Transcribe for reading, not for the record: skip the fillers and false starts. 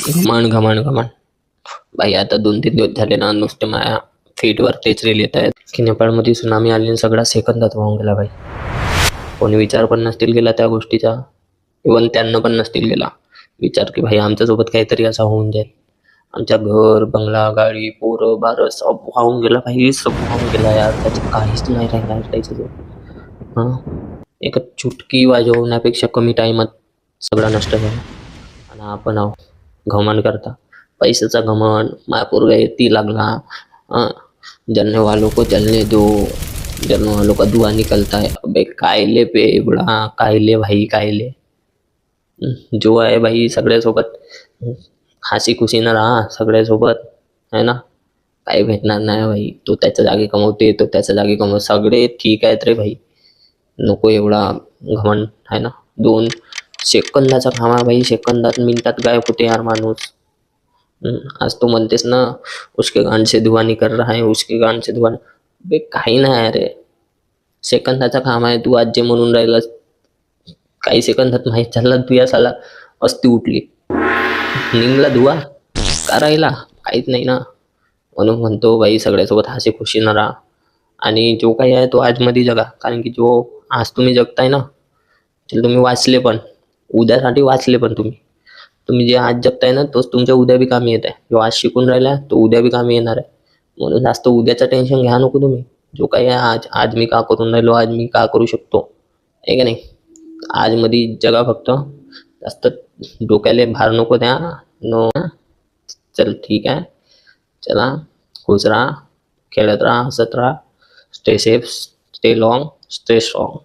घमंड घमंड घमंड. भाई आता 2-3 दिवस झाले ना, नुसते माझ्या फीडवर तेच रील येत आहेत की नेपाळमध्ये सुनामी आली आणि सगळा सेकंदात वाहून गेला भाई. कोणी विचार पण नसतील केला त्या गोष्टीचा. इव्हन त्यांना पण नसतील केला विचार की भाई आमच्यासोबत काहीतरी असा होऊन जाईल. आमच्या घर बंगला गाडी पोरं बारं सब वाहून गेला भाई, सब वाहून गेला यार. त्याचं काहीच नाही राहिला यार त्याच्याजवळ. हां, एका चुटकी वाजवण्यापेक्षा कमी टाइमात सगळा नष्ट झाला. आणि आपण आहो घमंड करता, पैशाचा घमंड. माझ्या पोरगा ती लागला. हाँ, जलने वालों को जलने दो, जलने वालों का धुआं निकलता है. अबे कायले पे बुडा, कायले भाई कायले. जो आहे भाई सगळ्यासोबत हसी खुशीनं राहा सगळ्यासोबत, है ना. काही भेटणार नाही भाई. तो त्याच्या जागी कमवते, तो त्याच्या जागी कमव, सगळे ठीक आहेत रे भाई. नको एवढा घमंड, आहे ना. 2 सेकंदाचा काम आहे भाई, सेकंदात मिनिटात गायब होते यार माणूस. आज तू म्हणतेस ना, उसके गान से धुआं निकल रहा है, उसके गान से धुआं. बे काही नाही अरे, सेकंदाचा काम आहे. तू आज जे म्हणून राहिलास, काही सेकंदात माहीत झालं तू या साला अस्ती उठली, निघला धुवा. का राहिला काहीच नाही ना. म्हणून म्हणतो भाई सगळ्यासोबत हसी खुशीनं राहा. आणि जो काही आहे तो आजमध्ये जगा. कारण की जो आज तुम्ही जगताय ना, ते तुम्ही वाचले पण, उद्यासाठी वाचले पण तुम्ही. तुम्ही जे आज जगताय ना, तोच तुमच्या उद्या बी कामी येत आहे. जो आज शिकून राहिला तो उद्या बी कामी येणार आहे. म्हणून जास्त उद्याचं टेन्शन घ्या नको तुम्ही. जो काही आहे आज, आज मी का करून राहिलो, आज मी का करू शकतो, आहे का नाही. आजमध्ये जगा फक्त. जास्त डोक्याला भार नको द्या. नो. चल ठीक आहे. चला, खुश राहा, खेळत राहा, हसत राहा. Stay safe, stay long, stay strong.